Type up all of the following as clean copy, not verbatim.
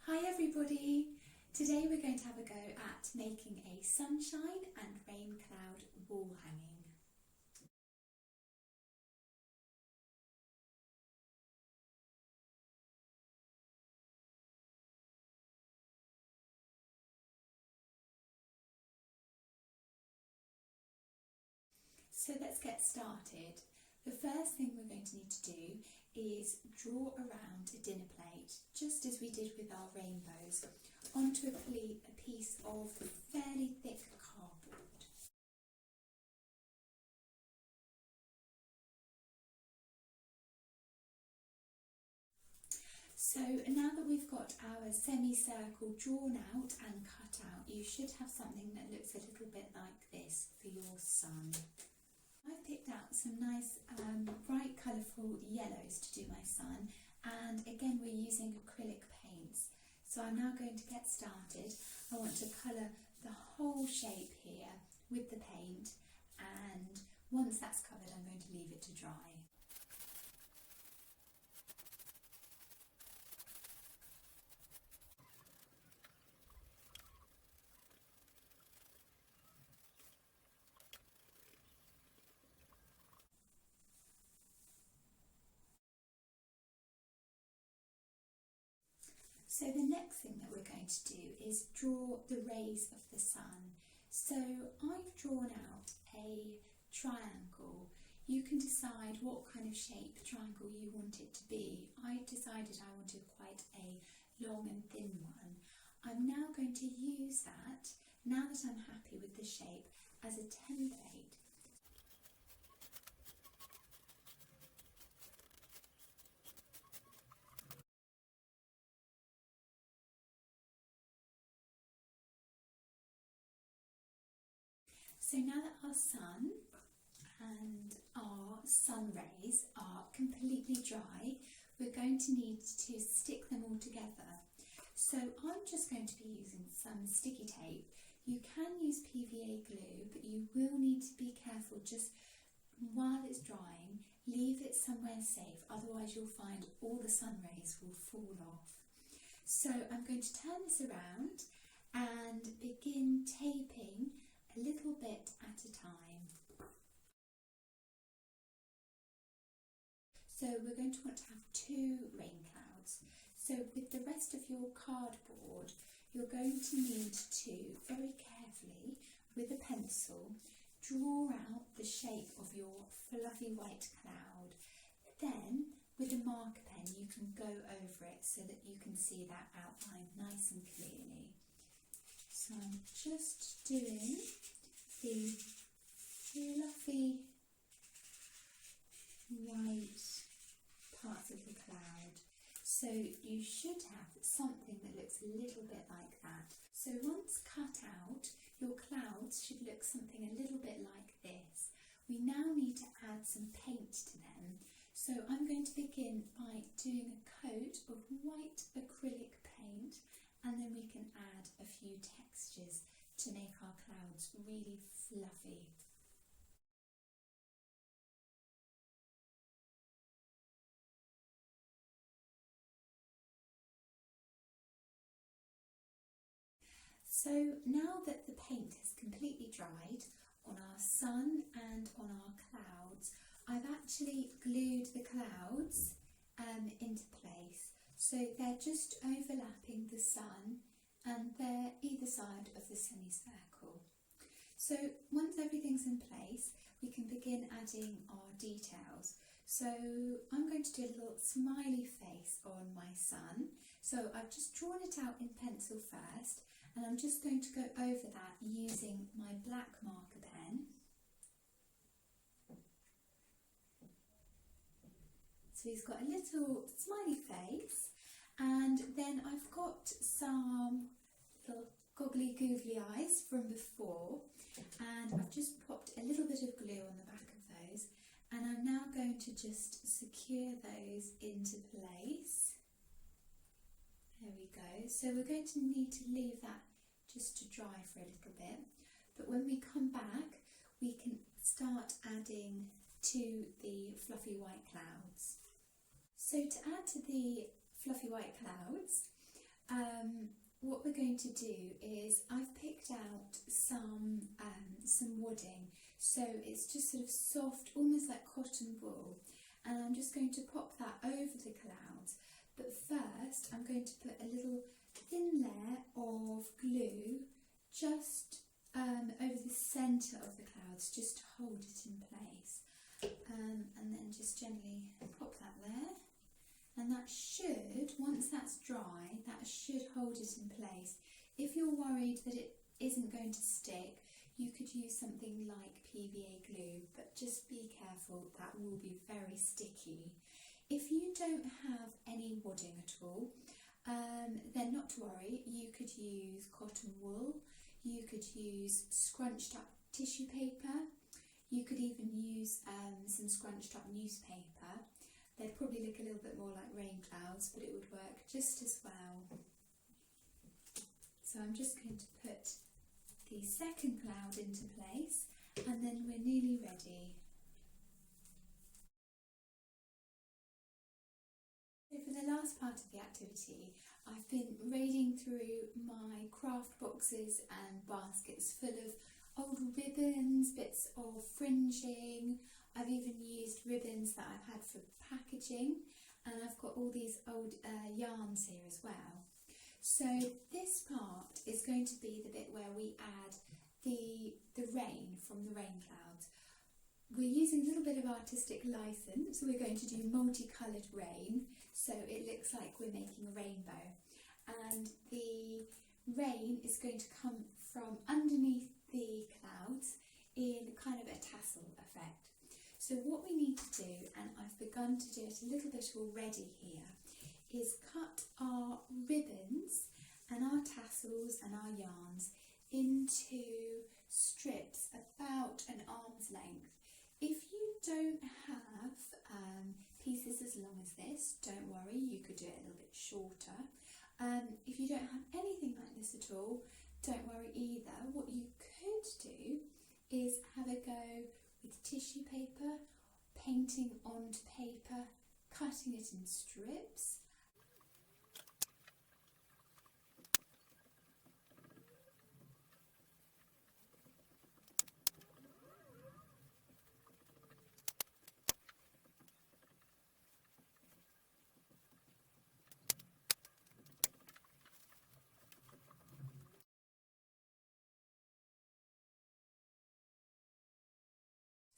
Hi everybody! Today we're going to have a go at making a sunshine and rain cloud wall hanging. So let's get started. The first thing we're going to need to do is draw around a dinner plate, just as we did with our rainbows, onto a piece of fairly thick cardboard. So now that we've got our semicircle drawn out and cut out, you should have something that looks a little bit like this for your sun. I've picked out some nice bright colourful yellows to do my sun, and again we're using acrylic paints. So I'm now going to get started. I want to colour the whole shape here with the paint, and once that's covered I'm going to leave it to dry. So the next thing that we're going to do is draw the rays of the sun. So I've drawn out a triangle. You can decide what kind of shape triangle you want it to be. I decided I wanted quite a long and thin one. I'm now going to use that, now that I'm happy with the shape, as a template. So now that our sun and our sun rays are completely dry, we're going to need to stick them all together. So I'm just going to be using some sticky tape. You can use PVA glue, but you will need to be careful just while it's drying. Leave it somewhere safe, otherwise you'll find all the sun rays will fall off. So I'm going to turn this around and begin taping a little bit at a time. So we're going to want to have 2 rain clouds. So with the rest of your cardboard, you're going to need to very carefully, with a pencil, draw out the shape of your fluffy white cloud. Then with a marker pen you can go over it so that you can see that outline nice and clearly. So I'm just doing the fluffy white parts of the cloud. So you should have something that looks a little bit like that. So once cut out, your clouds should look something a little bit like this. We now need to add some paint to them. So I'm going to begin by doing a coat of white acrylic paint, and then we can add a few textures to make our clouds really fluffy. So now that the paint has completely dried on our sun and on our clouds, I've actually glued the clouds into place. So they're just overlapping the sun and they're either side of the semicircle. So once everything's in place, we can begin adding our details. So I'm going to do a little smiley face on my sun. So I've just drawn it out in pencil first, and I'm just going to go over that using my black marker pen. So he's got a little smiley face, and then I've got some little goggly googly eyes from before, and I've just popped a little bit of glue on the back of those, and I'm now going to just secure those into place. There we go. So we're going to need to leave that just to dry for a little bit, but when we come back we can start adding to the fluffy white clouds. So to add to the fluffy white clouds, what we're going to do is I've picked out some wadding, so it's just sort of soft, almost like cotton wool, and I'm just going to pop that over the clouds. But first I'm going to put a little thin layer of glue just over the centre of the clouds, just to hold it in place, and then just gently pop that there. And that should, once that's dry, that should hold it in place. If you're worried that it isn't going to stick, you could use something like PVA glue, but just be careful, that will be very sticky. If you don't have any wadding at all, then not to worry, you could use cotton wool, you could use scrunched up tissue paper, you could even use some scrunched up newspaper. They'd probably look a little bit more like rain clouds, but it would work just as well. So I'm just going to put the second cloud into place, and then we're nearly ready. So for the last part of the activity, I've been raiding through my craft boxes and baskets full of old ribbons, bits of fringing. I've even used ribbons that I've had for packaging, and I've got all these old yarns here as well. So this part is going to be the bit where we add the rain from the rain clouds. We're using a little bit of artistic license. We're going to do multicoloured rain, so it looks like we're making a rainbow. And the rain is going to come from underneath the clouds in kind of a tassel effect. So what we need to do, and I've begun to do it a little bit already here, is cut our ribbons and our tassels and our yarns into strips about an arm's length. If you don't have pieces as long as this, don't worry, you could do it a little bit shorter. If you don't have anything like this at all, don't worry either. What you could do is have a go with tissue paper, painting onto paper, cutting it in strips.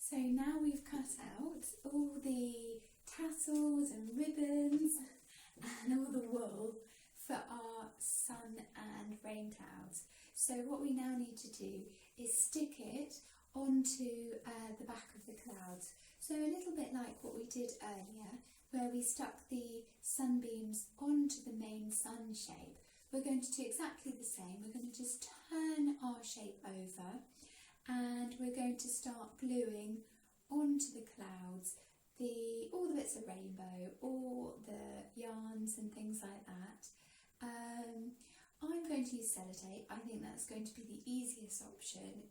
So now we've cut out all the tassels and ribbons and all the wool for our sun and rain clouds. So what we now need to do is stick it onto the back of the clouds. So a little bit like what we did earlier, where we stuck the sunbeams onto the main sun shape. We're going to do exactly the same. We're going to just turn our shape over, and we're going to start gluing onto the clouds all the bits of rainbow, all the yarns and things like that. I'm going to use sellotape. I think that's going to be the easiest option.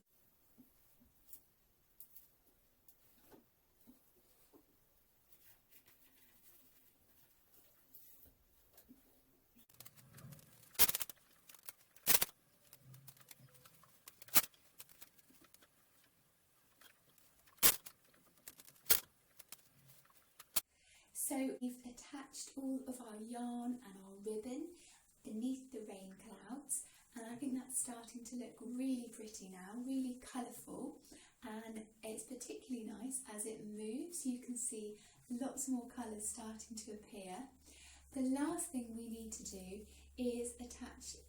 So we've attached all of our yarn and our ribbon beneath the rain clouds, and I think that's starting to look really pretty now, really colourful, and it's particularly nice as it moves. You can see lots more colours starting to appear. The last thing we need to do is attach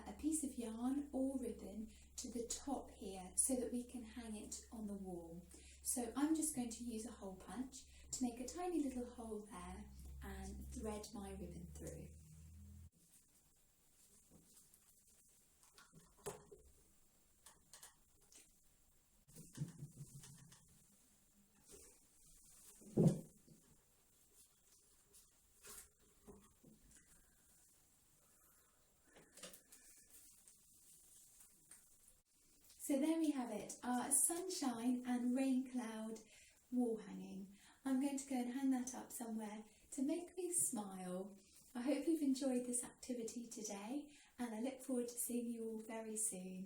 a piece of yarn or ribbon to the top here so that we can hang it on the wall. So I'm just going to use a hole punch to make a tiny little hole there and thread my ribbon through. So there we have it, our sunshine and rain cloud wall hanging. I'm going to go and hang that up somewhere to make me smile. I hope you've enjoyed this activity today, and I look forward to seeing you all very soon.